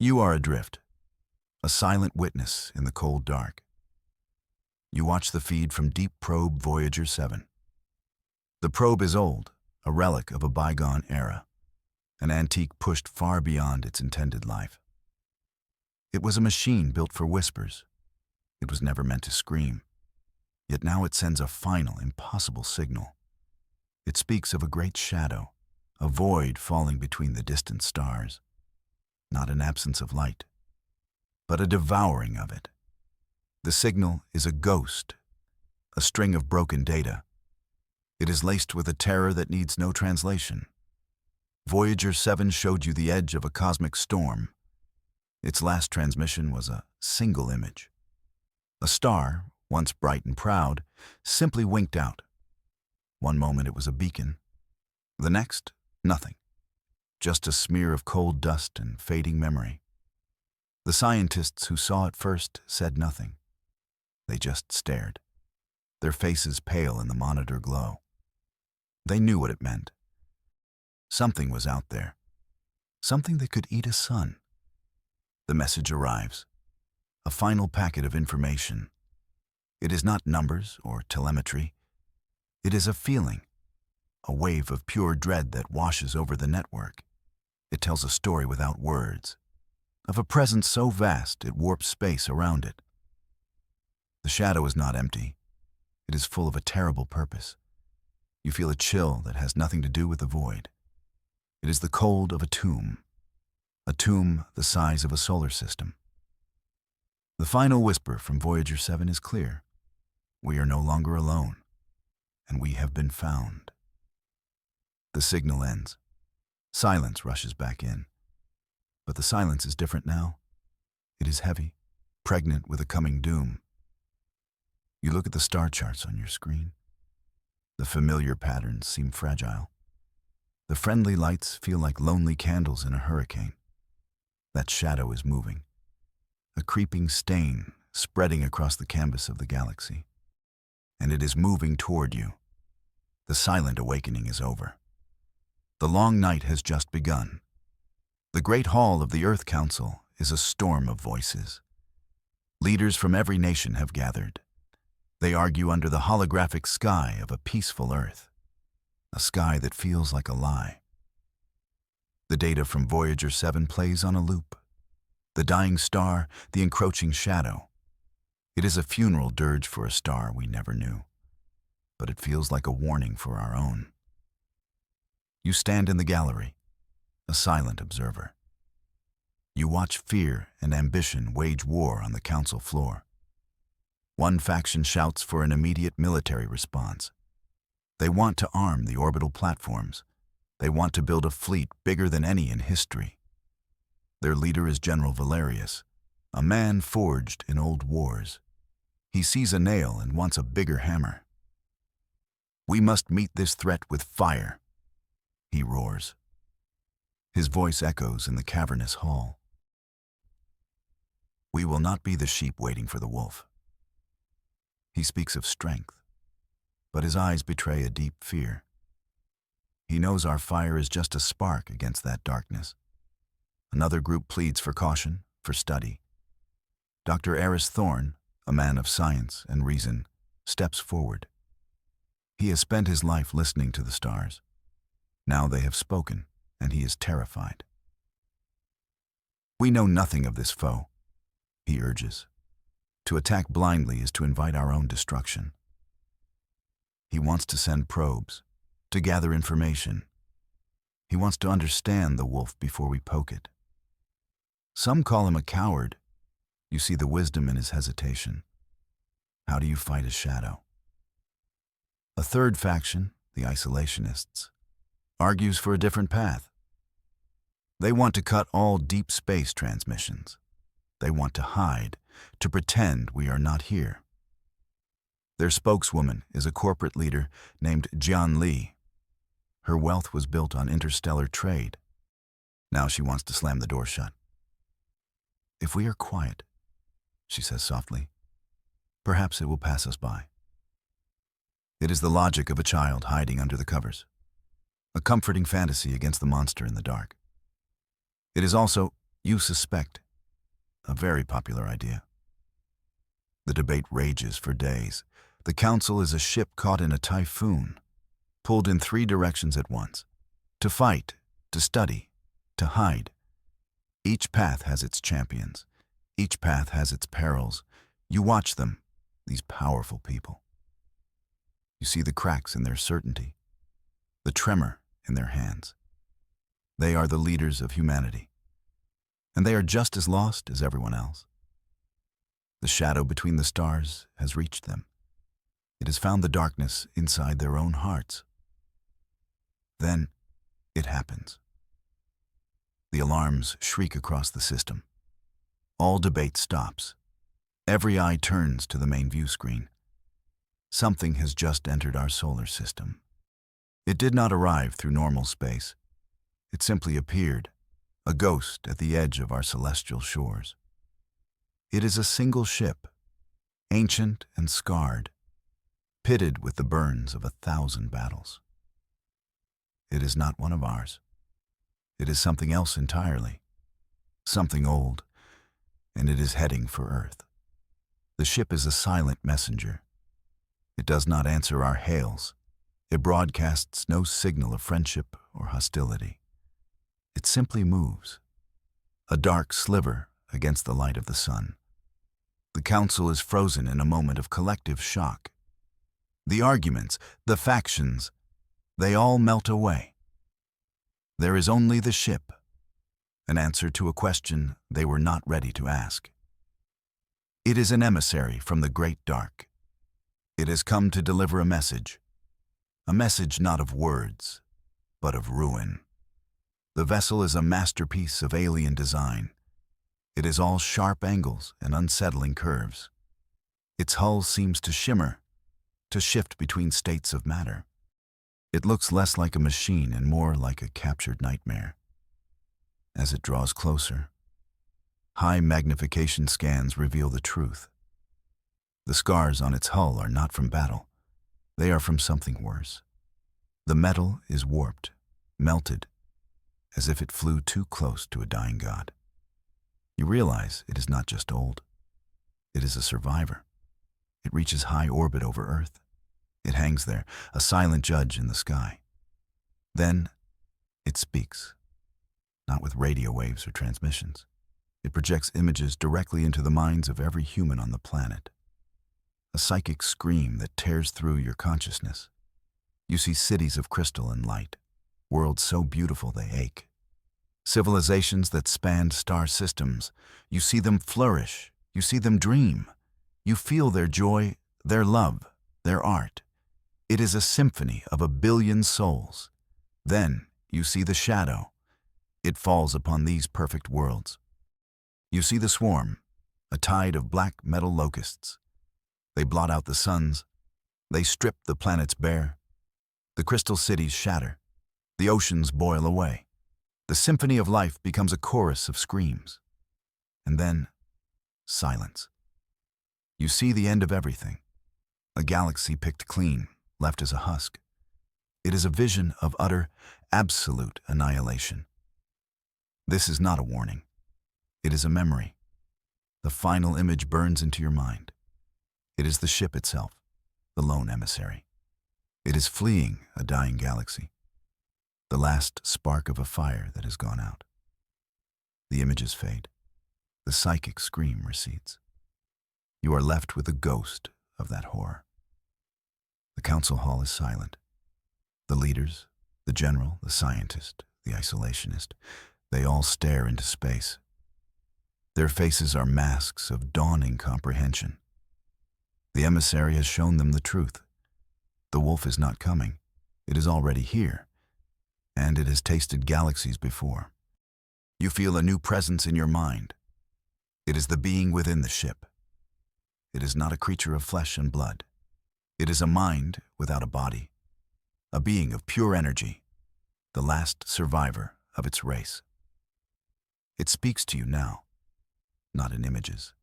You are adrift, a silent witness in the cold dark. You watch the feed from Deep Probe Voyager 7. The probe is old, a relic of a bygone era, an antique pushed far beyond its intended life. It was a machine built for whispers. It was never meant to scream. Yet now it sends a final, impossible signal. It speaks of a great shadow, a void falling between the distant stars. Not an absence of light, but a devouring of it. The signal is a ghost, a string of broken data. It is laced with a terror that needs no translation. Voyager 7 showed you the edge of a cosmic storm. Its last transmission was a single image. A star, once bright and proud, simply winked out. One moment it was a beacon. The next, nothing. Just a smear of cold dust and fading memory. The scientists who saw it first said nothing. They just stared, their faces pale in the monitor glow. They knew what it meant. Something was out there, something that could eat a sun. The message arrives, a final packet of information. It is not numbers or telemetry. It is a feeling, a wave of pure dread that washes over the network. It tells a story without words, of a presence so vast it warps space around it. The shadow is not empty. It is full of a terrible purpose. You feel a chill that has nothing to do with the void. It is the cold of a tomb the size of a solar system. The final whisper from Voyager 7 is clear. We are no longer alone, and we have been found. The signal ends. Silence rushes back in. But the silence is different now. It is heavy, pregnant with a coming doom. You look at the star charts on your screen. The familiar patterns seem fragile. The friendly lights feel like lonely candles in a hurricane. That shadow is moving, a creeping stain spreading across the canvas of the galaxy. And it is moving toward you. The silent awakening is over. The long night has just begun. The great hall of the Earth Council is a storm of voices. Leaders from every nation have gathered. They argue under the holographic sky of a peaceful Earth, a sky that feels like a lie. The data from Voyager 7 plays on a loop. The dying star, the encroaching shadow. It is a funeral dirge for a star we never knew, but it feels like a warning for our own. You stand in the gallery, a silent observer. You watch fear and ambition wage war on the council floor. One faction shouts for an immediate military response. They want to arm the orbital platforms. They want to build a fleet bigger than any in history. Their leader is General Valerius, a man forged in old wars. He sees a nail and wants a bigger hammer. We must meet this threat with fire, he roars. His voice echoes in the cavernous hall. We will not be the sheep waiting for the wolf. He speaks of strength, but his eyes betray a deep fear. He knows our fire is just a spark against that darkness. Another group pleads for caution, for study. Dr. Eris Thorne, a man of science and reason, steps forward. He has spent his life listening to the stars. Now they have spoken, and he is terrified. We know nothing of this foe, he urges. To attack blindly is to invite our own destruction. He wants to send probes, to gather information. He wants to understand the wolf before we poke it. Some call him a coward. You see the wisdom in his hesitation. How do you fight a shadow? A third faction, the isolationists, argues for a different path. They want to cut all deep space transmissions. They want to hide, to pretend we are not here. Their spokeswoman is a corporate leader named Jian Li. Her wealth was built on interstellar trade. Now she wants to slam the door shut. If we are quiet, she says softly, perhaps it will pass us by. It is the logic of a child hiding under the covers, a comforting fantasy against the monster in the dark. It is also You suspect a very popular idea. The debate rages for days. The council is a ship caught in a typhoon, pulled in 3 directions at once. To fight, to study, to hide. Each path has its champions. Each path has its perils. You watch them, these powerful people. You see the cracks in their certainty, the tremor in their hands. They are the leaders of humanity, and they are just as lost as everyone else. The shadow between the stars has reached them. It has found the darkness inside their own hearts. Then it happens. The alarms shriek across the system. All debate stops. Every eye turns to the main view screen. Something has just entered our solar system. It did not arrive through normal space. It simply appeared, a ghost at the edge of our celestial shores. It is a single ship, ancient and scarred, pitted with the burns of 1,000 battles. It is not one of ours. It is something else entirely, something old, and it is heading for Earth. The ship is a silent messenger. It does not answer our hails. It broadcasts no signal of friendship or hostility. It simply moves, a dark sliver against the light of the sun. The council is frozen in a moment of collective shock. The arguments, the factions, they all melt away. There is only the ship, an answer to a question they were not ready to ask. It is an emissary from the great dark. It has come to deliver a message not of words, but of ruin. The vessel is a masterpiece of alien design. It is all sharp angles and unsettling curves. Its hull seems to shimmer, to shift between states of matter. It looks less like a machine and more like a captured nightmare. As it draws closer, high magnification scans reveal the truth. The scars on its hull are not from battle. They are from something worse. The metal is warped, melted, as if it flew too close to a dying god. You realize it is not just old. It is a survivor. It reaches high orbit over Earth. It hangs there, a silent judge in the sky. Then it speaks, not with radio waves or transmissions. It projects images directly into the minds of every human on the planet. A psychic scream that tears through your consciousness. You see cities of crystal and light, worlds so beautiful they ache. Civilizations that spanned star systems. You see them flourish. You see them dream. You feel their joy, their love, their art. It is a symphony of 1 billion souls. Then you see the shadow. It falls upon these perfect worlds. You see the swarm, a tide of black metal locusts. They blot out the suns. They strip the planets bare. The crystal cities shatter. The oceans boil away. The symphony of life becomes a chorus of screams. And then, silence. You see the end of everything. A galaxy picked clean, left as a husk. It is a vision of utter, absolute annihilation. This is not a warning. It is a memory. The final image burns into your mind. It is the ship itself, the lone emissary. It is fleeing a dying galaxy, the last spark of a fire that has gone out. The images fade. The psychic scream recedes. You are left with a ghost of that horror. The council hall is silent. The leaders, the general, the scientist, the isolationist, they all stare into space. Their faces are masks of dawning comprehension. The emissary has shown them the truth. The wolf is not coming. It is already here, and it has tasted galaxies before. You feel a new presence in your mind. It is the being within the ship. It is not a creature of flesh and blood. It is a mind without a body, a being of pure energy, the last survivor of its race. It speaks to you now, not in images,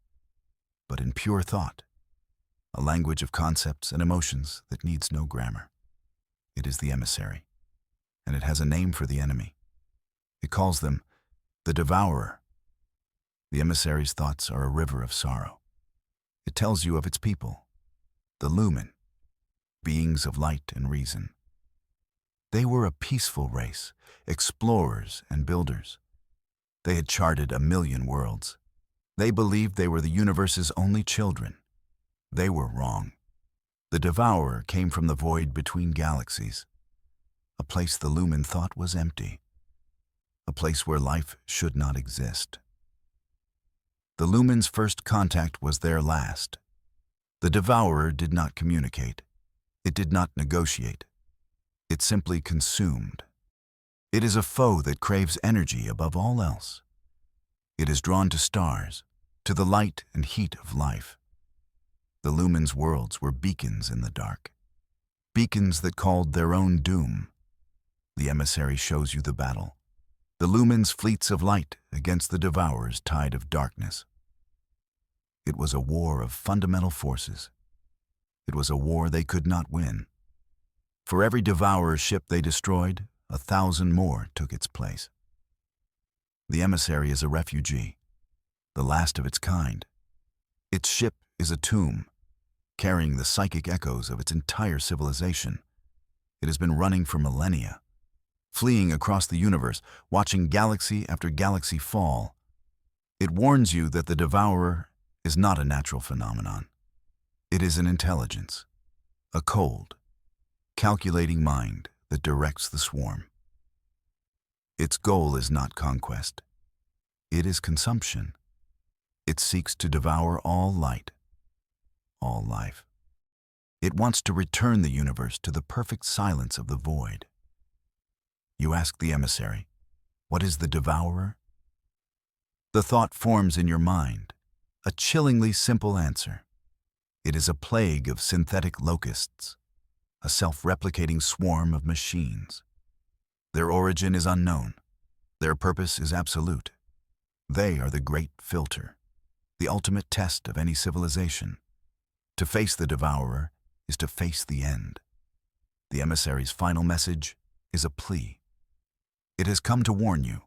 but in pure thought, a language of concepts and emotions that needs no grammar. It is the emissary, and it has a name for the enemy. It calls them the devourer, The emissary's thoughts are a river of sorrow. It tells you of its people, the Lumen, beings of light and reason. They were a peaceful race, explorers and builders. They had charted 1,000,000 worlds. They believed they were the universe's only children. They were wrong. The Devourer came from the void between galaxies, a place the Lumen thought was empty, a place where life should not exist. The Lumen's first contact was their last. The Devourer did not communicate. It did not negotiate. It simply consumed. It is a foe that craves energy above all else. It is drawn to stars, to the light and heat of life. The Lumen's worlds were beacons in the dark, beacons that called their own doom. The emissary shows you the battle, the Lumen's fleets of light against the Devourer's tide of darkness. It was a war of fundamental forces. It was a war they could not win. For every Devourer ship they destroyed, 1,000 more took its place. The emissary is a refugee, the last of its kind. Its ship is a tomb, carrying the psychic echoes of its entire civilization. It has been running for millennia, fleeing across the universe, watching galaxy after galaxy fall. It warns you that the Devourer is not a natural phenomenon. It is an intelligence, a cold, calculating mind that directs the swarm. Its goal is not conquest. It is consumption. It seeks to devour all light, all life. It wants to return the universe to the perfect silence of the void. You ask the emissary, what is the Devourer? The thought forms in your mind, a chillingly simple answer. It is a plague of synthetic locusts, a self-replicating swarm of machines. Their origin is unknown. Their purpose is absolute. They are the great filter, the ultimate test of any civilization. To face the Devourer is to face the end. The emissary's final message is a plea. It has come to warn you,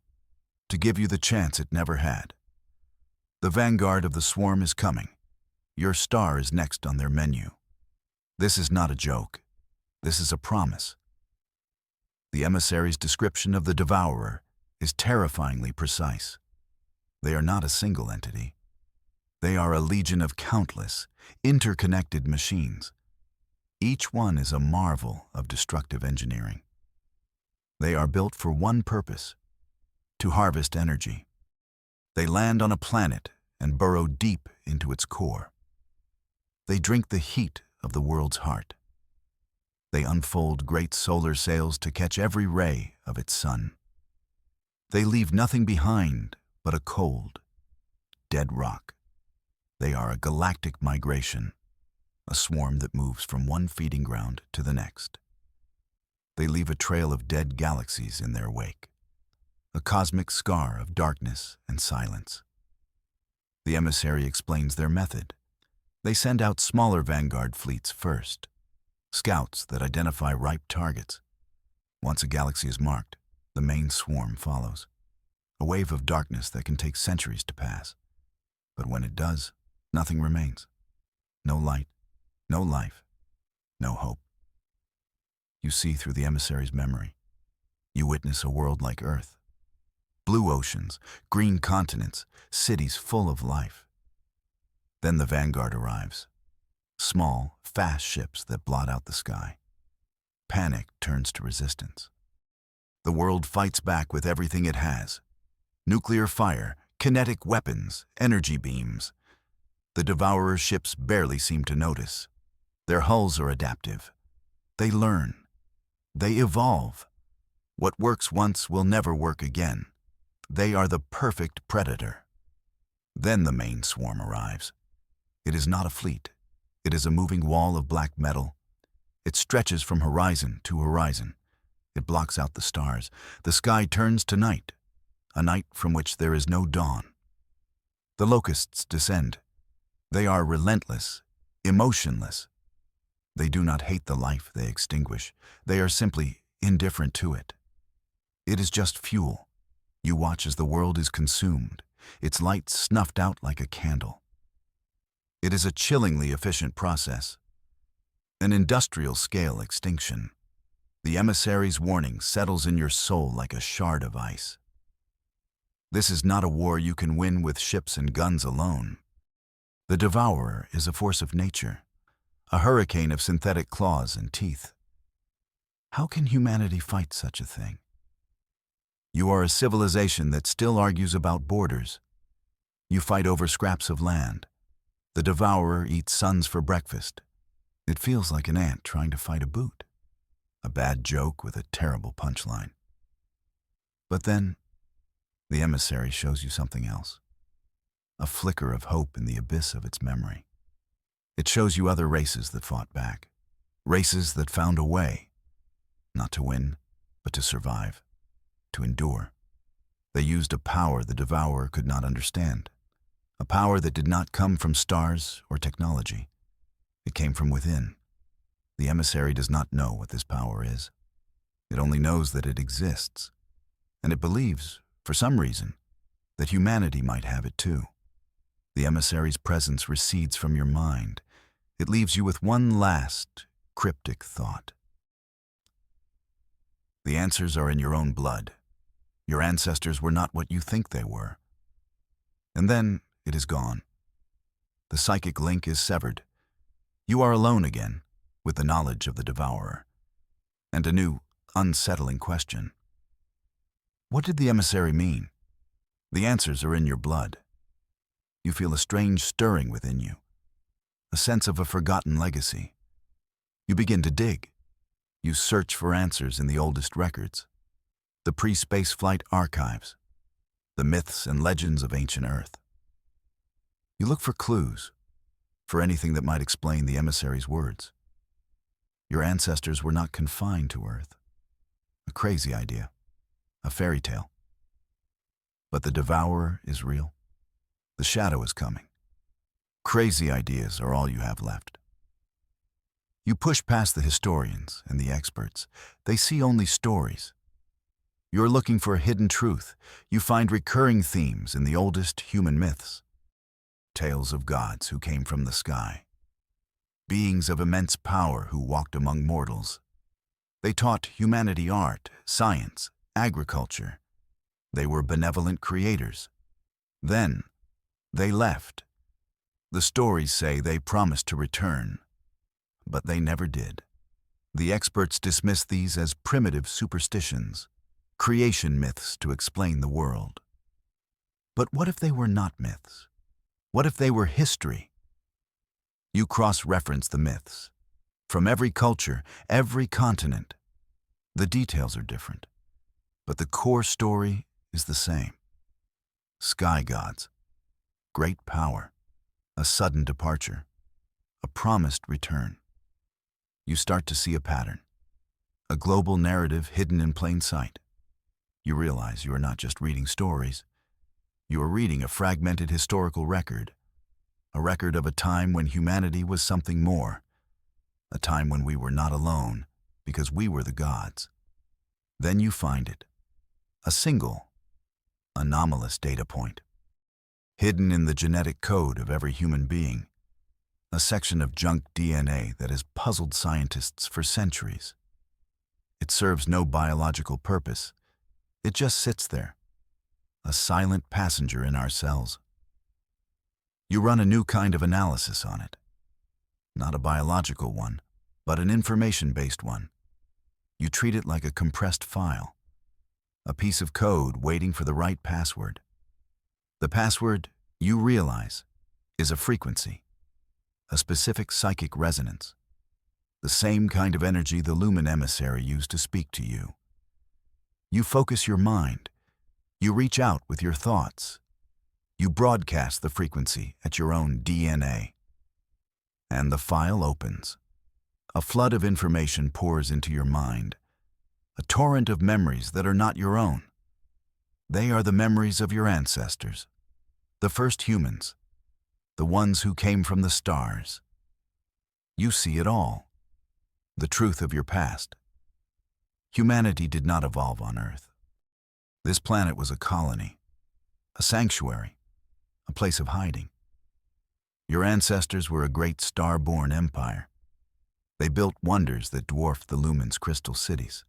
to give you the chance it never had. The vanguard of the swarm is coming. Your star is next on their menu. This is not a joke. This is a promise. The emissary's description of the Devourer is terrifyingly precise. They are not a single entity. They are a legion of countless, interconnected machines. Each one is a marvel of destructive engineering. They are built for one purpose, to harvest energy. They land on a planet and burrow deep into its core. They drink the heat of the world's heart. They unfold great solar sails to catch every ray of its sun. They leave nothing behind but a cold, dead rock. They are a galactic migration, a swarm that moves from one feeding ground to the next. They leave a trail of dead galaxies in their wake, a cosmic scar of darkness and silence. The emissary explains their method. They send out smaller vanguard fleets first, scouts that identify ripe targets. Once a galaxy is marked, the main swarm follows, a wave of darkness that can take centuries to pass. But when it does, nothing remains. No light, no life, no hope. You see through the emissary's memory. You witness a world like Earth. Blue oceans, green continents, cities full of life. Then the vanguard arrives. Small, fast ships that blot out the sky. Panic turns to resistance. The world fights back with everything it has. Nuclear fire, kinetic weapons, energy beams. The Devourer ships barely seem to notice. Their hulls are adaptive. They learn. They evolve. What works once will never work again. They are the perfect predator. Then the main swarm arrives. It is not a fleet. It is a moving wall of black metal. It stretches from horizon to horizon. It blocks out the stars. The sky turns to night, a night from which there is no dawn. The locusts descend. They are relentless, emotionless. They do not hate the life they extinguish. They are simply indifferent to it. It is just fuel. You watch as the world is consumed. its light snuffed out like a candle. It is a chillingly efficient process, an industrial-scale extinction. The emissary's warning settles in your soul like a shard of ice. This is not a war you can win with ships and guns alone. The Devourer is a force of nature, a hurricane of synthetic claws and teeth. How can humanity fight such a thing? You are a civilization that still argues about borders. You fight over scraps of land. The Devourer eats suns for breakfast. It feels like an ant trying to fight a boot. A bad joke with a terrible punchline. But then, the emissary shows you something else. A flicker of hope in the abyss of its memory. It shows you other races that fought back. Races that found a way. Not to win, but to survive. To endure. They used a power the Devourer could not understand. A power that did not come from stars or technology. It came from within. The emissary does not know what this power is. It only knows that it exists. And it believes, for some reason, that humanity might have it too. The emissary's presence recedes from your mind. It leaves you with one last, cryptic thought. The answers are in your own blood. Your ancestors were not what you think they were. And then it is gone. The psychic link is severed. You are alone again, with the knowledge of the Devourer. And a new, unsettling question. What did the emissary mean? The answers are in your blood. You feel a strange stirring within you, a sense of a forgotten legacy. You begin to dig. You search for answers in the oldest records, the pre-spaceflight archives, the myths and legends of ancient Earth. You look for clues, for anything that might explain the emissary's words. Your ancestors were not confined to Earth. A crazy idea, a fairy tale. But the Devourer is real. The shadow is coming. Crazy ideas are all you have left. You push past the historians and the experts. They see only stories. You're looking for a hidden truth. You find recurring themes in the oldest human myths. Tales of gods who came from the sky. Beings of immense power who walked among mortals. They taught humanity art, science, agriculture. They were benevolent creators. Then, they left. The stories say they promised to return, but they never did. The experts dismiss these as primitive superstitions, creation myths to explain the world. But what if they were not myths? What if they were history? You cross-reference the myths. From every culture, every continent. The details are different, but the core story is the same. Sky gods, great power, a sudden departure, a promised return. You start to see a pattern, a global narrative hidden in plain sight. You realize you are not just reading stories. You are reading a fragmented historical record, a record of a time when humanity was something more, a time when we were not alone because we were the gods. Then you find it, a single, anomalous data point, hidden in the genetic code of every human being, a section of junk DNA that has puzzled scientists for centuries. It serves no biological purpose. It just sits there, a silent passenger in our cells. You run a new kind of analysis on it. Not a biological one, but an information-based one. You treat it like a compressed file, a piece of code waiting for the right password. The password, you realize, is a frequency, a specific psychic resonance, the same kind of energy the Lumen emissary used to speak to you. You focus your mind. You reach out with your thoughts. You broadcast the frequency at your own DNA. And the file opens. A flood of information pours into your mind, a torrent of memories that are not your own. They are the memories of your ancestors, the first humans, the ones who came from the stars. You see it all, the truth of your past. Humanity did not evolve on Earth. This planet was a colony, a sanctuary, a place of hiding. Your ancestors were a great star-born empire. They built wonders that dwarfed the lumen's crystal cities.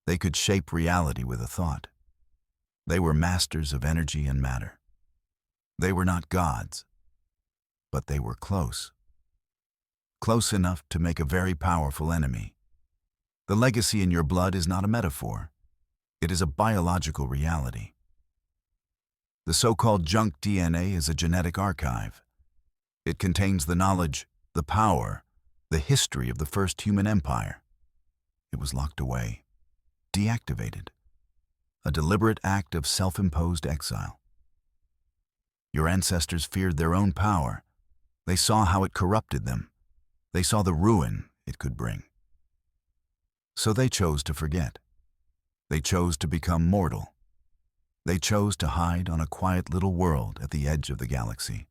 They could shape reality with a thought. They were masters of energy and matter. They were not gods, but they were close. Close enough to make a very powerful enemy. The legacy in your blood is not a metaphor. It is a biological reality. The so-called junk DNA is a genetic archive. It contains the knowledge, the power, the history of the first human empire. It was locked away, deactivated. A deliberate act of self-imposed exile. Your ancestors feared their own power. They saw how it corrupted them. They saw the ruin it could bring. So they chose to forget. They chose to become mortal. They chose to hide on a quiet little world at the edge of the galaxy.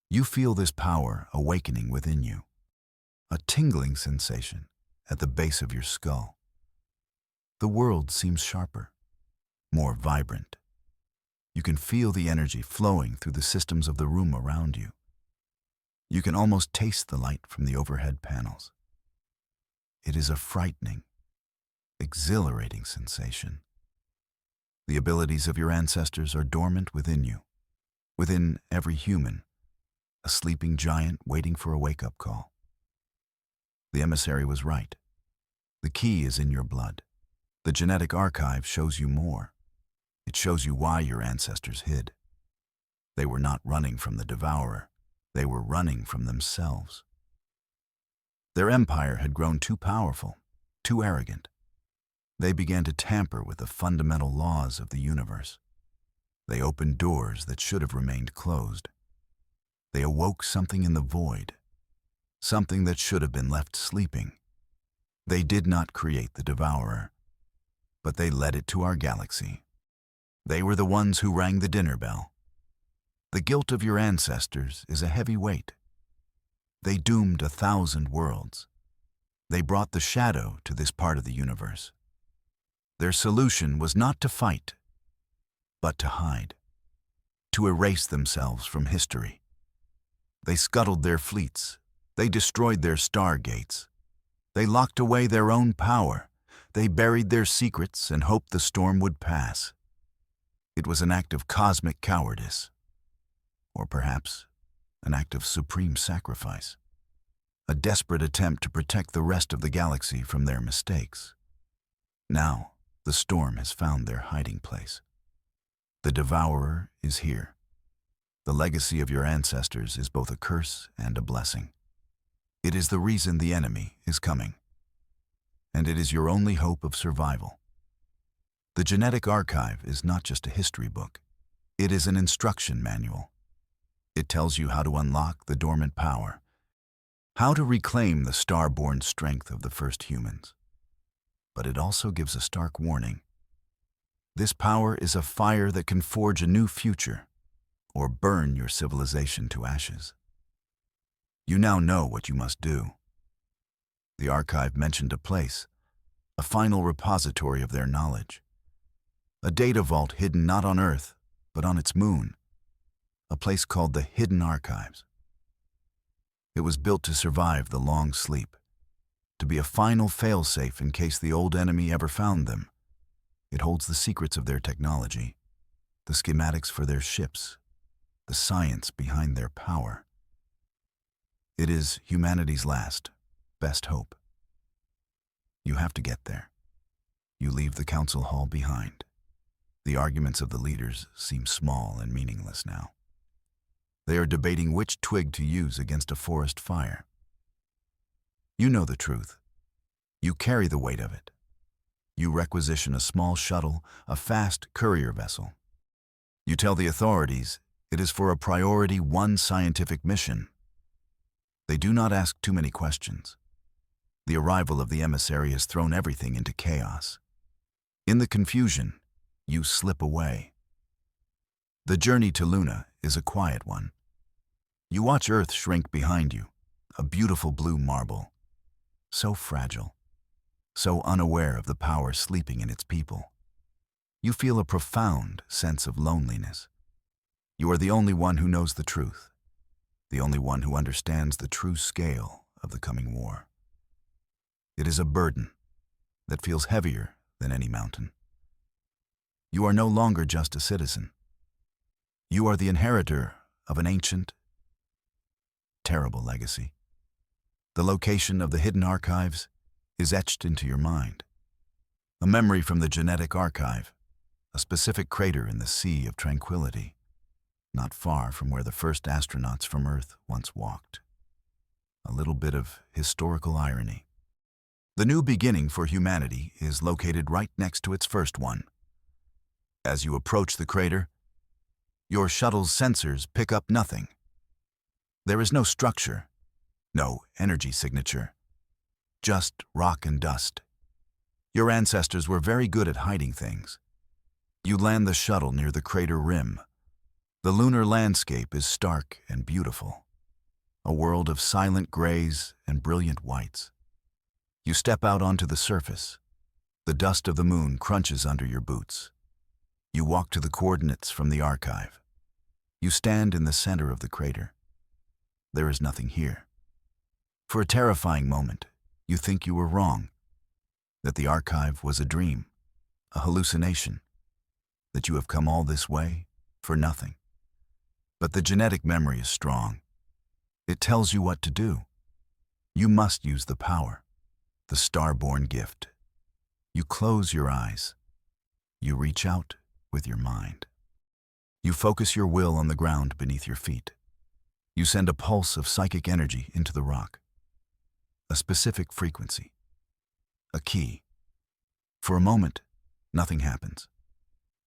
You feel this power awakening within you, a tingling sensation at the base of your skull. The world seems sharper, more vibrant. You can feel the energy flowing through the systems of the room around you. You can almost taste the light from the overhead panels. It is a frightening, exhilarating sensation. The abilities of your ancestors are dormant within you, within every human, a sleeping giant waiting for a wake-up call. The emissary was right. The key is in your blood. The genetic archive shows you more. It shows you why your ancestors hid. They were not running from the devourer. They were running from themselves. Their empire had grown too powerful, too arrogant. They began to tamper with the fundamental laws of the universe. They opened doors that should have remained closed. They awoke something in the void, something that should have been left sleeping. They did not create the devourer, but they led it to our galaxy. They were the ones who rang the dinner bell. The guilt of your ancestors is a heavy weight. They doomed 1,000 worlds. They brought the shadow to this part of the universe. Their solution was not to fight, but to hide, to erase themselves from history. They scuttled their fleets. They destroyed their stargates. They locked away their own power. They buried their secrets and hoped the storm would pass. It was an act of cosmic cowardice, or perhaps an act of supreme sacrifice, a desperate attempt to protect the rest of the galaxy from their mistakes. Now, the storm has found their hiding place. The devourer is here. The legacy of your ancestors is both a curse and a blessing. It is the reason the enemy is coming. And it is your only hope of survival. The genetic archive is not just a history book. It is an instruction manual. It tells you how to unlock the dormant power, how to reclaim the star-born strength of the first humans. But it also gives a stark warning. This power is a fire that can forge a new future, or burn your civilization to ashes. You now know what you must do. The archive mentioned a place, a final repository of their knowledge. A data vault hidden not on Earth, but on its moon. A place called the Hidden Archives. It was built to survive the long sleep, to be a final failsafe in case the old enemy ever found them. It holds the secrets of their technology, the schematics for their ships, the science behind their power. It is humanity's last, best hope. You have to get there. You leave the council hall behind. The arguments of the leaders seem small and meaningless now. They are debating which twig to use against a forest fire. You know the truth. You carry the weight of it. You requisition a small shuttle, a fast courier vessel. You tell the authorities it is for a priority 1 scientific mission. They do not ask too many questions. The arrival of the emissary has thrown everything into chaos. In the confusion, you slip away. The journey to Luna is a quiet one. You watch Earth shrink behind you, a beautiful blue marble, so fragile, so unaware of the power sleeping in its people. You feel a profound sense of loneliness. You are the only one who knows the truth, the only one who understands the true scale of the coming war. It is a burden that feels heavier than any mountain. You are no longer just a citizen. You are the inheritor of an ancient, terrible legacy. The location of the hidden archives is etched into your mind. A memory from the genetic archive, a specific crater in the Sea of Tranquility, not far from where the first astronauts from Earth once walked. A little bit of historical irony. The new beginning for humanity is located right next to its first one. As you approach the crater, your shuttle's sensors pick up nothing. There is no structure, no energy signature, just rock and dust. Your ancestors were very good at hiding things. You land the shuttle near the crater rim. The lunar landscape is stark and beautiful, a world of silent grays and brilliant whites. You step out onto the surface. The dust of the moon crunches under your boots. You walk to the coordinates from the archive. You stand in the center of the crater. There is nothing here. For a terrifying moment, you think you were wrong, that the archive was a dream, a hallucination, that you have come all this way for nothing. But the genetic memory is strong. It tells you what to do. You must use the power, the star-born gift. You close your eyes. You reach out with your mind. You focus your will on the ground beneath your feet. You send a pulse of psychic energy into the rock. A specific frequency. A key. For a moment, nothing happens.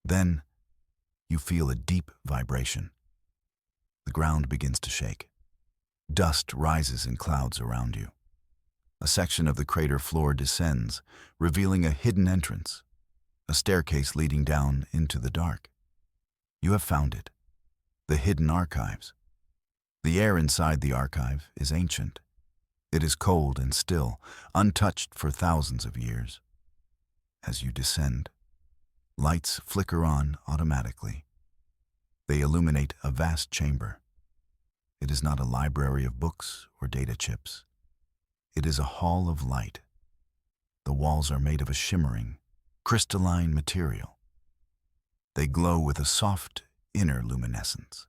Then, you feel a deep vibration. The ground begins to shake. Dust rises in clouds around you. A section of the crater floor descends, revealing a hidden entrance, a staircase leading down into the dark. You have found it, the hidden archives. The air inside the archive is ancient. It is cold and still, untouched for thousands of years. As you descend, lights flicker on automatically. They illuminate a vast chamber. It is not a library of books or data chips. It is a hall of light. The walls are made of a shimmering, crystalline material. They glow with a soft inner luminescence.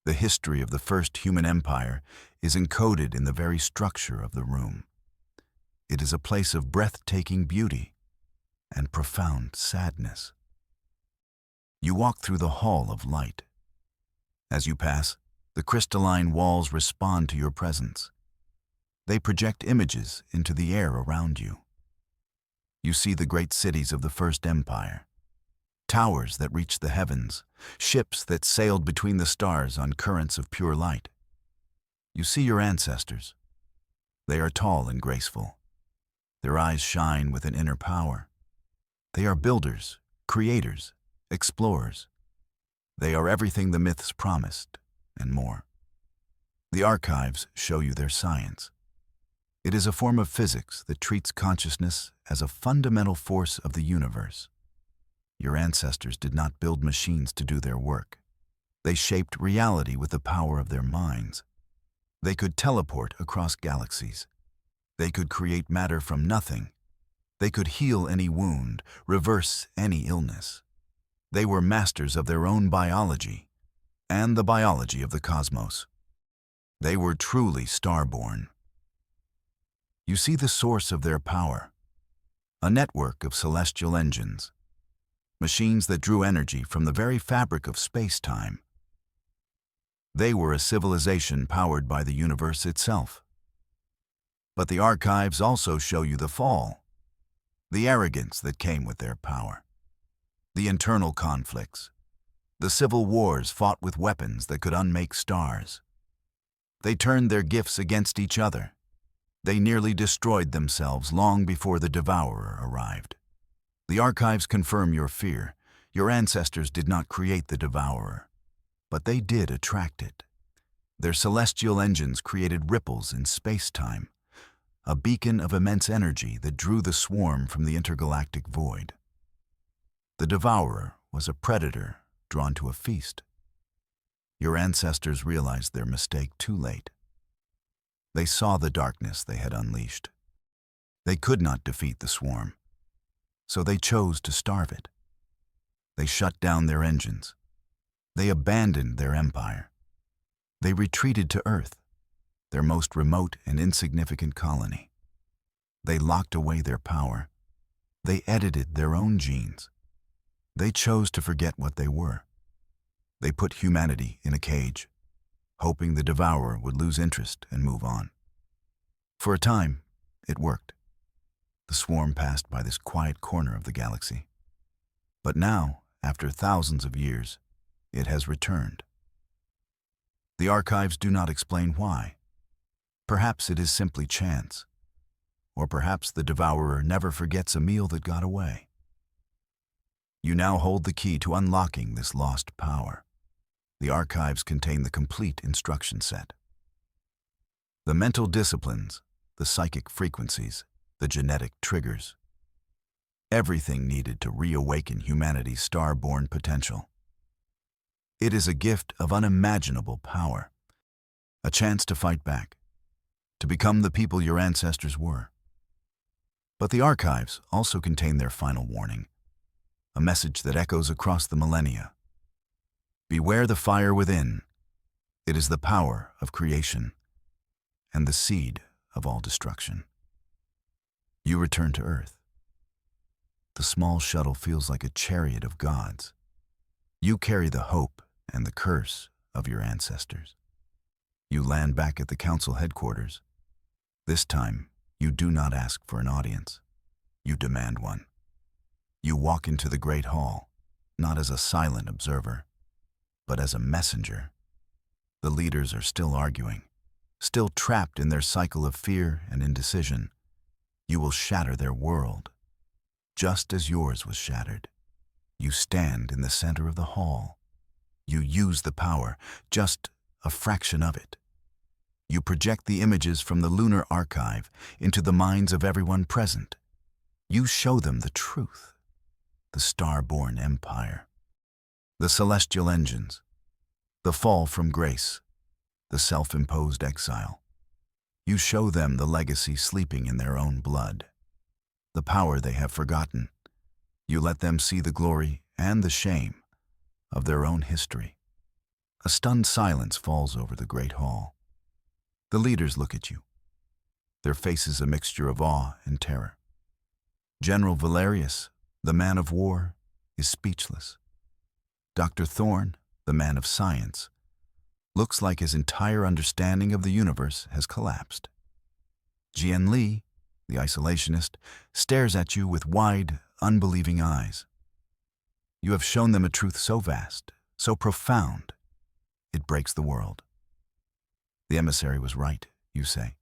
The history of the first human empire is encoded in the very structure of the room. It is a place of breathtaking beauty and profound sadness. You walk through the hall of light. As you pass, the crystalline walls respond to your presence. They project images into the air around you. You see the great cities of the first empire, towers that reach the heavens, ships that sailed between the stars on currents of pure light. You see your ancestors. They are tall and graceful. Their eyes shine with an inner power. They are builders, creators, explorers. They are everything the myths promised, and more. The archives show you their science. It is a form of physics that treats consciousness as a fundamental force of the universe. Your ancestors did not build machines to do their work. They shaped reality with the power of their minds. They could teleport across galaxies. They could create matter from nothing. They could heal any wound, reverse any illness. They were masters of their own biology and the biology of the cosmos. They were truly star-born. You see the source of their power, a network of celestial engines, machines that drew energy from the very fabric of space-time. They were a civilization powered by the universe itself. But the archives also show you the fall, the arrogance that came with their power, the internal conflicts, the civil wars fought with weapons that could unmake stars. They turned their gifts against each other. They nearly destroyed themselves long before the devourer arrived. The archives confirm your fear. Your ancestors did not create the devourer, but they did attract it. Their celestial engines created ripples in space-time, a beacon of immense energy that drew the swarm from the intergalactic void. The devourer was a predator drawn to a feast. Your ancestors realized their mistake too late. They saw the darkness they had unleashed. They could not defeat the swarm, so they chose to starve it. They shut down their engines. They abandoned their empire. They retreated to Earth, their most remote and insignificant colony. They locked away their power. They edited their own genes. They chose to forget what they were. They put humanity in a cage, hoping the devourer would lose interest and move on. For a time, it worked. The swarm passed by this quiet corner of the galaxy. But now, after thousands of years, it has returned. The archives do not explain why. Perhaps it is simply chance. Or perhaps the devourer never forgets a meal that got away. You now hold the key to unlocking this lost power. The archives contain the complete instruction set. The mental disciplines, the psychic frequencies, the genetic triggers. Everything needed to reawaken humanity's star-born potential. It is a gift of unimaginable power, a chance to fight back, to become the people your ancestors were. But the archives also contain their final warning, a message that echoes across the millennia. Beware the fire within. It is the power of creation and the seed of all destruction. You return to Earth. The small shuttle feels like a chariot of gods. You carry the hope and the curse of your ancestors. You land back at the council headquarters. This time, you do not ask for an audience. You demand one. You walk into the Great Hall, not as a silent observer, but as a messenger. The leaders are still arguing, still trapped in their cycle of fear and indecision. You will shatter their world, just as yours was shattered. You stand in the center of the hall. You use the power, just a fraction of it. You project the images from the lunar archive into the minds of everyone present. You show them the truth. The star-born empire, the celestial engines, the fall from grace, the self-imposed exile. You show them the legacy sleeping in their own blood, the power they have forgotten. You let them see the glory and the shame of their own history. A stunned silence falls over the great hall. The leaders look at you, their faces a mixture of awe and terror. General Valerius, the man of war, is speechless. Dr. Thorne, the man of science, looks like his entire understanding of the universe has collapsed. Jian Li, the isolationist, stares at you with wide, unbelieving eyes. You have shown them a truth so vast, so profound, it breaks the world. The emissary was right, you say.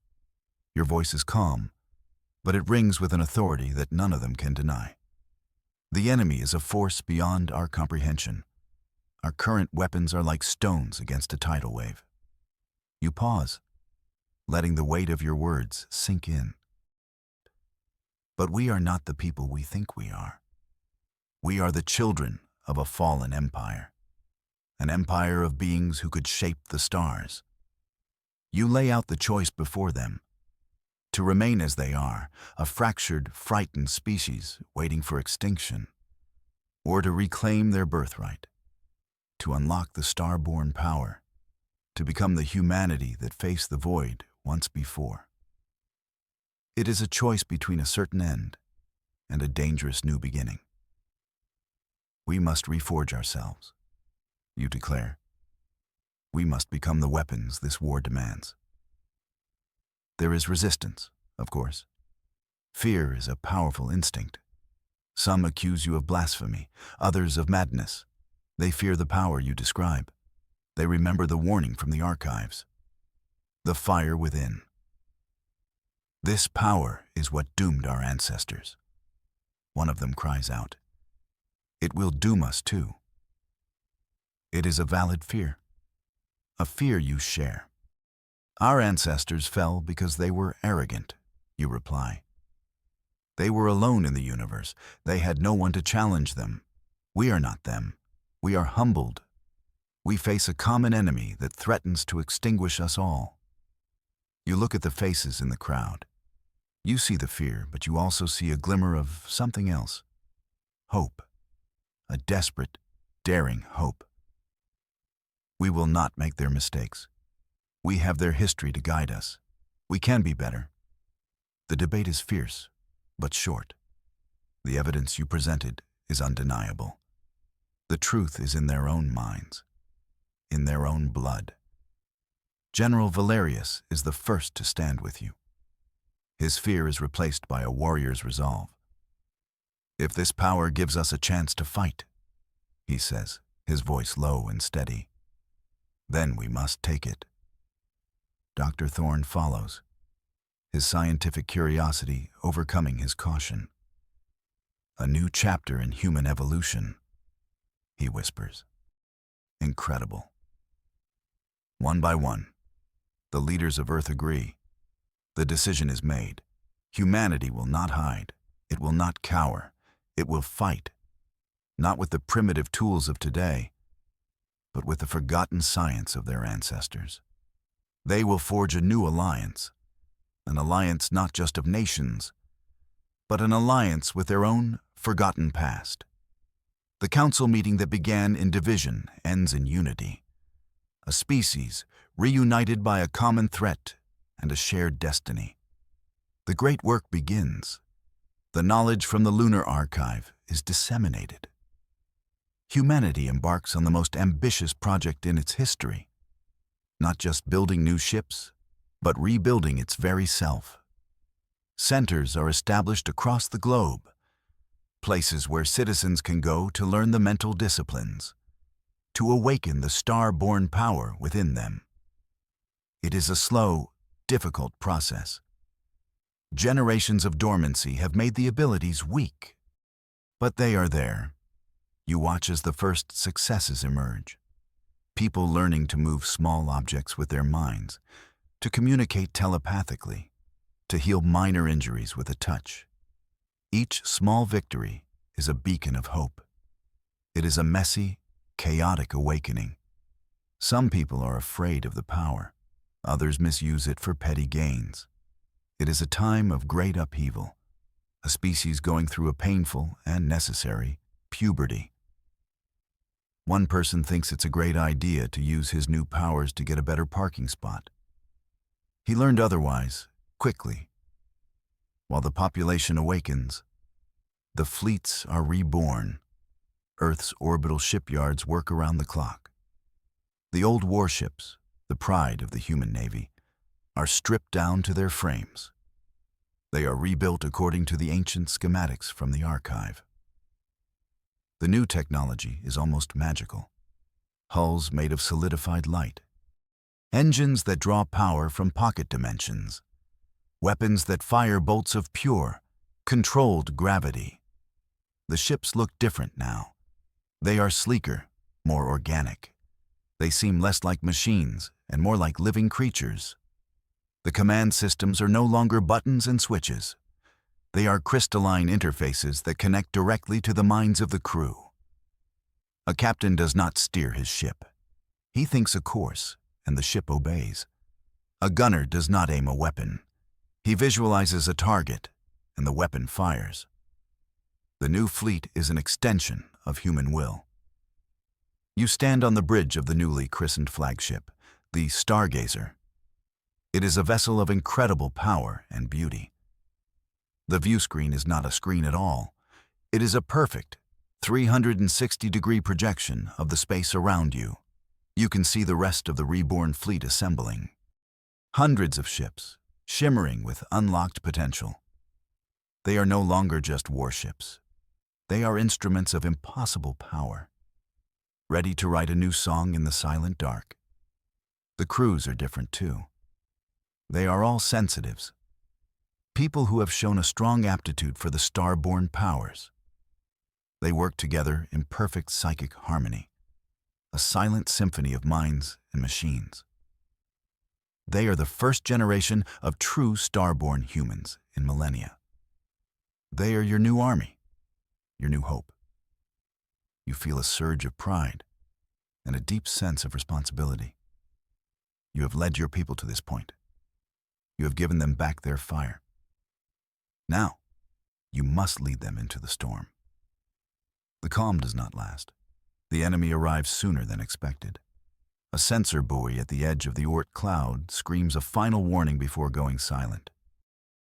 Your voice is calm, but it rings with an authority that none of them can deny. The enemy is a force beyond our comprehension. Our current weapons are like stones against a tidal wave. You pause, letting the weight of your words sink in. But we are not the people we think we are. We are the children of a fallen empire, an empire of beings who could shape the stars. You lay out the choice before them, to remain as they are, a fractured, frightened species waiting for extinction, or to reclaim their birthright, to unlock the star-born power, to become the humanity that faced the void once before. It is a choice between a certain end and a dangerous new beginning. We must reforge ourselves, you declare. We must become the weapons this war demands. There is resistance, of course. Fear is a powerful instinct. Some accuse you of blasphemy, others of madness. They fear the power you describe. They remember the warning from the archives. The fire within. This power is what doomed our ancestors. One of them cries out. It will doom us too. It is a valid fear. A fear you share. Our ancestors fell because they were arrogant, you reply. They were alone in the universe. They had no one to challenge them. We are not them. We are humbled. We face a common enemy that threatens to extinguish us all. You look at the faces in the crowd. You see the fear, but you also see a glimmer of something else. Hope. A desperate, daring hope. We will not make their mistakes. We have their history to guide us. We can be better. The debate is fierce, but short. The evidence you presented is undeniable. The truth is in their own minds, in their own blood. General Valerius is the first to stand with you. His fear is replaced by a warrior's resolve. If this power gives us a chance to fight, he says, his voice low and steady, then we must take it. Dr. Thorne follows, his scientific curiosity overcoming his caution. A new chapter in human evolution, he whispers. Incredible. One by one, the leaders of Earth agree. The decision is made. Humanity will not hide. It will not cower. It will fight. Not with the primitive tools of today, but with the forgotten science of their ancestors. They will forge a new alliance. An alliance not just of nations, but an alliance with their own forgotten past. The council meeting that began in division ends in unity. A species reunited by a common threat and a shared destiny. The great work begins. The knowledge from the lunar archive is disseminated. Humanity embarks on the most ambitious project in its history, not just building new ships, but rebuilding its very self. Centers are established across the globe, places where citizens can go to learn the mental disciplines, to awaken the star-born power within them. It is a slow, difficult process. Generations of dormancy have made the abilities weak, but they are there. You watch as the first successes emerge. People learning to move small objects with their minds, to communicate telepathically, to heal minor injuries with a touch. Each small victory is a beacon of hope. It is a messy, chaotic awakening. Some people are afraid of the power. Others misuse it for petty gains. It is a time of great upheaval, a species going through a painful and necessary puberty. One person thinks it's a great idea to use his new powers to get a better parking spot. He learned otherwise, quickly. While the population awakens, the fleets are reborn. Earth's orbital shipyards work around the clock. The old warships, the pride of the human navy, are stripped down to their frames. They are rebuilt according to the ancient schematics from the archive. The new technology is almost magical. Hulls made of solidified light. Engines that draw power from pocket dimensions. Weapons that fire bolts of pure, controlled gravity. The ships look different now. They are sleeker, more organic. They seem less like machines and more like living creatures. The command systems are no longer buttons and switches. They are crystalline interfaces that connect directly to the minds of the crew. A captain does not steer his ship. He thinks a course, and the ship obeys. A gunner does not aim a weapon. He visualizes a target, and the weapon fires. The new fleet is an extension of human will. You stand on the bridge of the newly christened flagship, the Stargazer. It is a vessel of incredible power and beauty. The view screen is not a screen at all. It is a perfect 360-degree projection of the space around you. You can see the rest of the reborn fleet assembling. Hundreds of ships, shimmering with unlocked potential. They are no longer just warships. They are instruments of impossible power, ready to write a new song in the silent dark. The crews are different too. They are all sensitives. People who have shown a strong aptitude for the star-born powers. They work together in perfect psychic harmony, a silent symphony of minds and machines. They are the first generation of true star-born humans in millennia. They are your new army, your new hope. you feel a surge of pride and a deep sense of responsibility. You have led your people to this point. You have given them back their fire. Now, you must lead them into the storm. The calm does not last. The enemy arrives sooner than expected. A sensor buoy at the edge of the Oort cloud screams a final warning before going silent.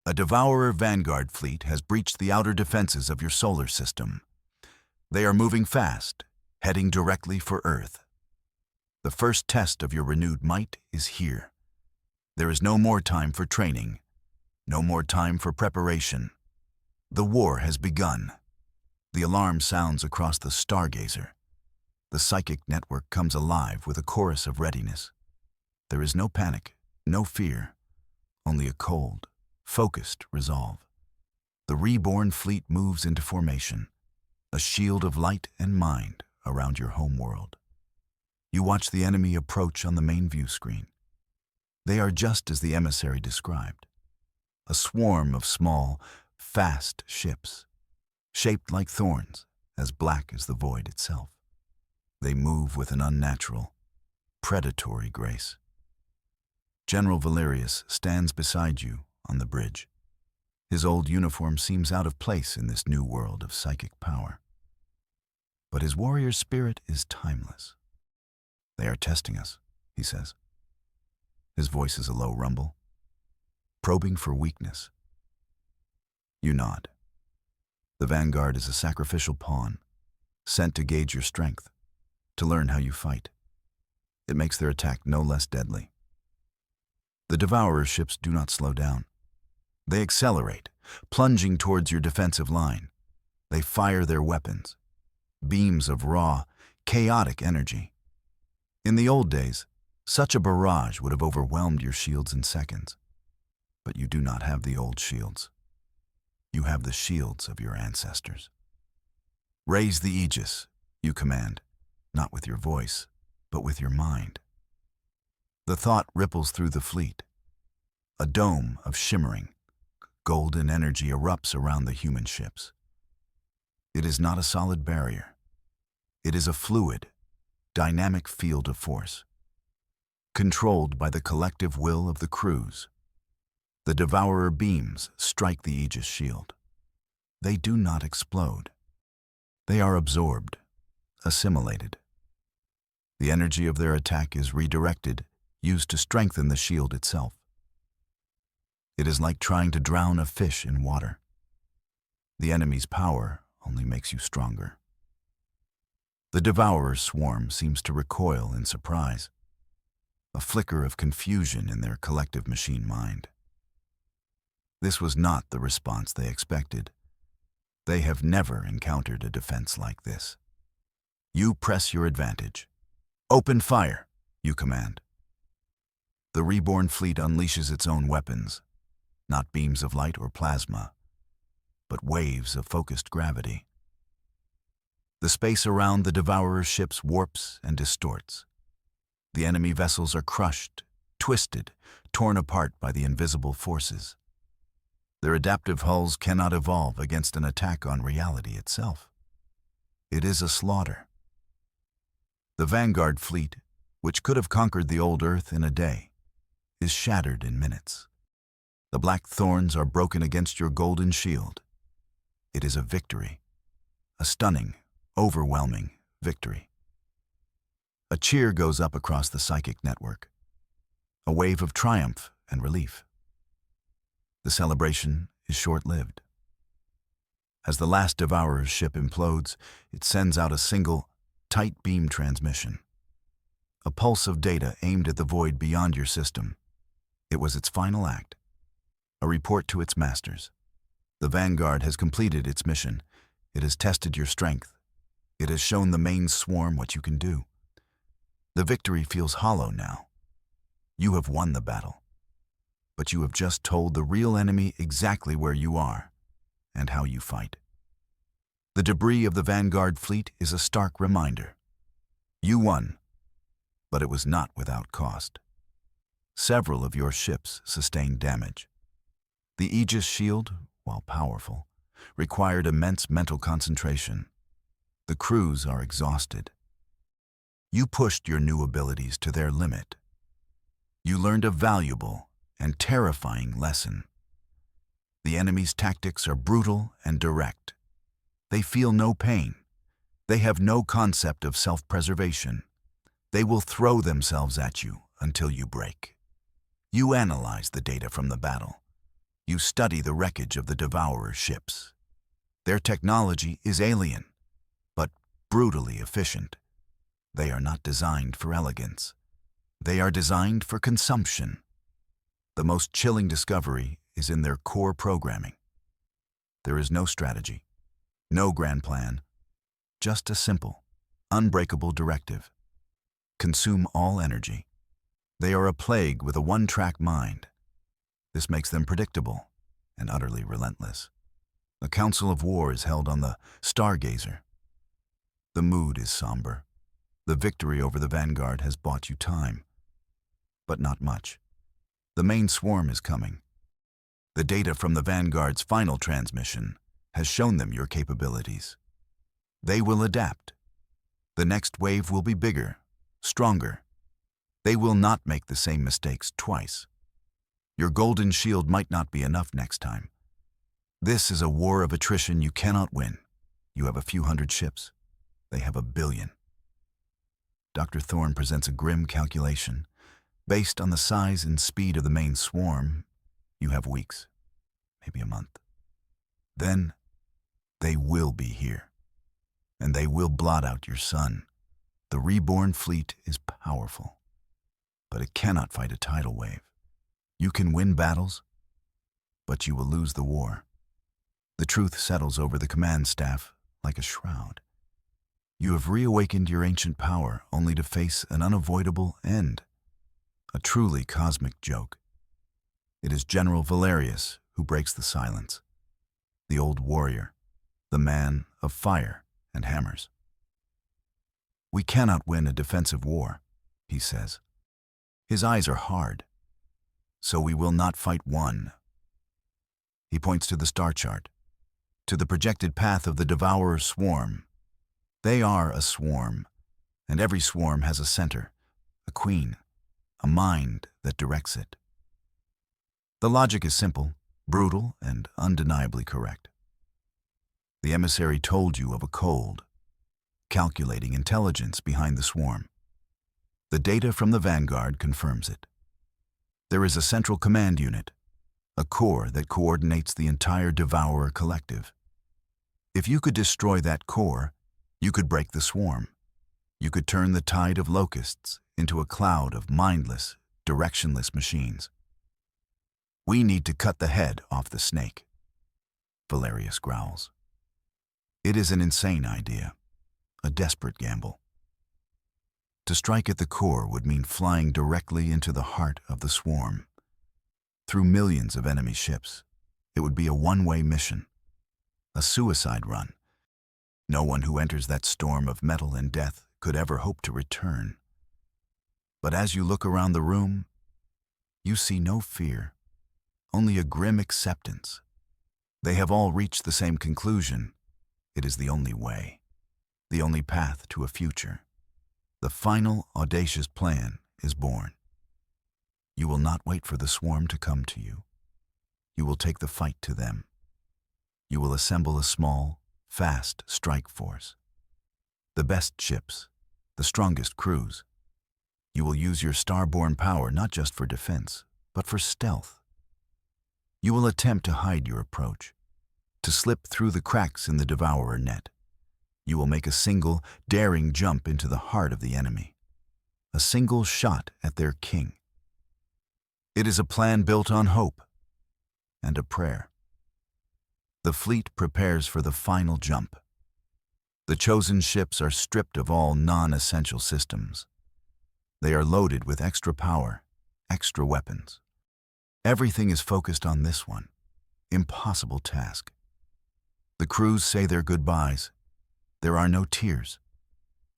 A Devourer Vanguard fleet has breached the outer defenses of your solar system. They are moving fast, heading directly for Earth. The first test of your renewed might is here. There is no more time for training, no more time for preparation. The war has begun. The alarm sounds across the Stargazer. The psychic network comes alive with a chorus of readiness. There is no panic, no fear, only a cold, focused resolve. The reborn fleet moves into formation, a shield of light and mind around your home world. You watch the enemy approach on the main view screen. They are just as the emissary described. A swarm of small, fast ships, shaped like thorns, as black as the void itself. They move with an unnatural, predatory grace. General Valerius stands beside you on the bridge. His old uniform seems out of place in this new world of psychic power. But his warrior spirit is timeless. "They are testing us," he says. His voice is a low rumble, probing for weakness. You nod. The Vanguard is a sacrificial pawn, sent to gauge your strength, to learn how you fight. It makes their attack no less deadly. The Devourer ships do not slow down. They accelerate, plunging towards your defensive line. They fire their weapons, beams of raw, chaotic energy. In the old days, such a barrage would have overwhelmed your shields in seconds. But you do not have the old shields. You have the shields of your ancestors. Raise the Aegis, you command, not with your voice, but with your mind. The thought ripples through the fleet. A dome of shimmering, golden energy erupts around the human ships. It is not a solid barrier. It is a fluid, dynamic field of force, controlled by the collective will of the crews. The Devourer beams strike the Aegis shield. They do not explode. They are absorbed, assimilated. The energy of their attack is redirected, used to strengthen the shield itself. It is like trying to drown a fish in water. The enemy's power only makes you stronger. The Devourer's swarm seems to recoil in surprise, a flicker of confusion in their collective machine mind. This was not the response they expected. They have never encountered a defense like this. You press your advantage. Open fire, you command. The reborn fleet unleashes its own weapons, not beams of light or plasma, but waves of focused gravity. The space around the Devourer's ships warps and distorts. The enemy vessels are crushed, twisted, torn apart by the invisible forces. Their adaptive hulls cannot evolve against an attack on reality itself. It is a slaughter. The Vanguard fleet, which could have conquered the old Earth in a day, is shattered in minutes. The black thorns are broken against your golden shield. It is a victory, a stunning, overwhelming victory. A cheer goes up across the psychic network, a wave of triumph and relief. The celebration is short-lived. As the last Devourer's ship implodes, it sends out a single, tight beam transmission. A pulse of data aimed at the void beyond your system. It was its final act, a report to its masters. The Vanguard has completed its mission. It has tested your strength. It has shown the main swarm what you can do. The victory feels hollow now. You have won the battle. But you have just told the real enemy exactly where you are and how you fight. The debris of the Vanguard fleet is a stark reminder. You won, but it was not without cost. Several of your ships sustained damage. The Aegis shield, while powerful, required immense mental concentration. The crews are exhausted. You pushed your new abilities to their limit. You learned a valuable and terrifying lesson. The enemy's tactics are brutal and direct. They feel no pain. They have no concept of self-preservation. They will throw themselves at you until you break. You analyze the data from the battle. You study the wreckage of the Devourer's ships. Their technology is alien, but brutally efficient. They are not designed for elegance. They are designed for consumption. The most chilling discovery is in their core programming. There is no strategy, no grand plan, just a simple, unbreakable directive. Consume all energy. They are a plague with a one-track mind. This makes them predictable and utterly relentless. A council of war is held on the Stargazer. The mood is somber. The victory over the Vanguard has bought you time, but not much. The main swarm is coming. The data from the Vanguard's final transmission has shown them your capabilities. They will adapt. The next wave will be bigger, stronger. They will not make the same mistakes twice. Your golden shield might not be enough next time. This is a war of attrition you cannot win. You have a few hundred ships. They have 1 billion. Dr. Thorne presents a grim calculation. Based on the size and speed of the main swarm, you have weeks, maybe a month. Then, they will be here, and they will blot out your sun. The reborn fleet is powerful, but it cannot fight a tidal wave. You can win battles, but you will lose the war. The truth settles over the command staff like a shroud. You have reawakened your ancient power only to face an unavoidable end. A truly cosmic joke. It is General Valerius who breaks the silence. The old warrior, the man of fire and hammers. We cannot win a defensive war, he says. His eyes are hard, so we will not fight one. He points to the star chart, to the projected path of the Devourer's swarm. They are a swarm, and every swarm has a center, a queen, a mind that directs it. The logic is simple, brutal, and undeniably correct. The emissary told you of a cold, calculating intelligence behind the swarm. The data from the Vanguard confirms it. There is a central command unit, a core that coordinates the entire Devourer collective. If you could destroy that core, you could break the swarm. You could turn the tide of locusts into a cloud of mindless, directionless machines. We need to cut the head off the snake, Valerius growls. It is an insane idea, a desperate gamble. To strike at the core would mean flying directly into the heart of the swarm. Through millions of enemy ships, it would be a one-way mission, a suicide run. No one who enters that storm of metal and death could ever hope to return. But as you look around the room, you see no fear, only a grim acceptance. They have all reached the same conclusion. It is the only way, the only path to a future. The final audacious plan is born. You will not wait for the swarm to come to you. You will take the fight to them. You will assemble a small, fast strike force. The best ships, the strongest crews. You will use your star-born power not just for defense, but for stealth. You will attempt to hide your approach, to slip through the cracks in the Devourer net. You will make a single, daring jump into the heart of the enemy, a single shot at their king. It is a plan built on hope and a prayer. The fleet prepares for the final jump. The chosen ships are stripped of all non-essential systems. They are loaded with extra power, extra weapons. Everything is focused on this one, impossible task. The crews say their goodbyes. There are no tears,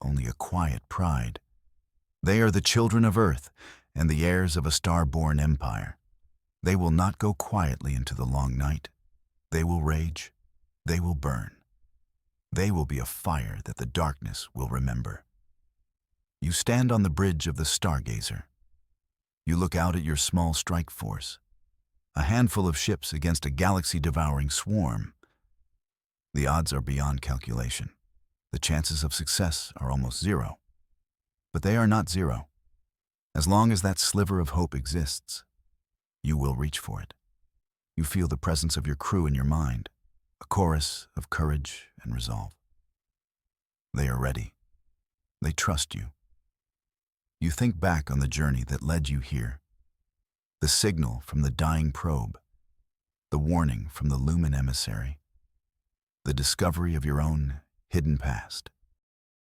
only a quiet pride. They are the children of Earth and the heirs of a star-born empire. They will not go quietly into the long night. They will rage. They will burn. They will be a fire that the darkness will remember. You stand on the bridge of the Stargazer. You look out at your small strike force, a handful of ships against a galaxy-devouring swarm. The odds are beyond calculation. The chances of success are almost zero. But they are not zero. As long as that sliver of hope exists, you will reach for it. You feel the presence of your crew in your mind, a chorus of courage and resolve. They are ready. They trust you. You think back on the journey that led you here. The signal from the dying probe, the warning from the Lumen emissary, the discovery of your own hidden past.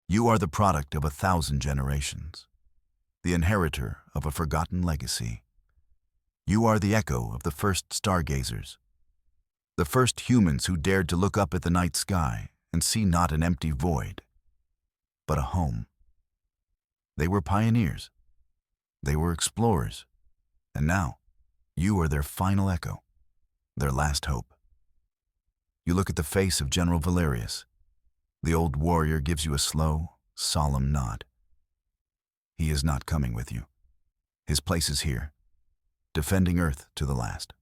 You are the product of 1,000 generations, the inheritor of a forgotten legacy. You are the echo of the first stargazers, the first humans who dared to look up at the night sky and see not an empty void, but a home. They were pioneers. They were explorers. And now, you are their final echo, their last hope. You look at the face of General Valerius. The old warrior gives you a slow, solemn nod. He is not coming with you. His place is here, defending Earth to the last.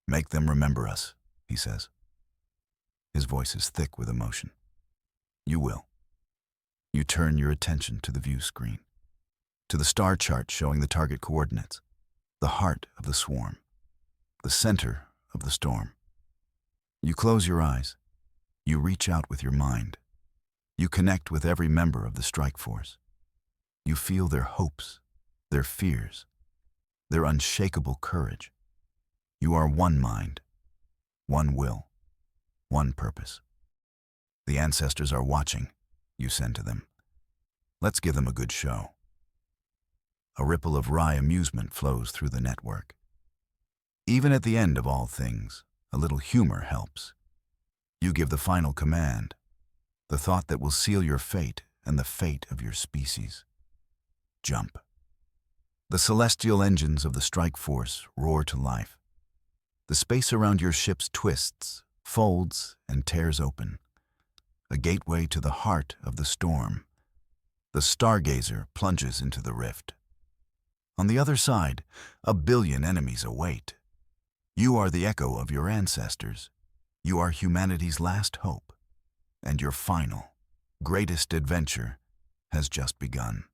Make them remember us, he says. His voice is thick with emotion. You will. You turn your attention to the view screen, to the star chart showing the target coordinates, the heart of the swarm, the center of the storm. You close your eyes. You reach out with your mind. You connect with every member of the strike force. You feel their hopes, their fears, their unshakable courage. You are one mind, one will, one purpose. The ancestors are watching, you send to them. Let's give them a good show. A ripple of wry amusement flows through the network. Even at the end of all things, a little humor helps. You give the final command, the thought that will seal your fate and the fate of your species. Jump. The celestial engines of the strike force roar to life. The space around your ships twists, folds, and tears open. A gateway to the heart of the storm. The Stargazer plunges into the rift. On the other side, 1 billion enemies await. You are the echo of your ancestors. You are humanity's last hope. And your final, greatest adventure has just begun.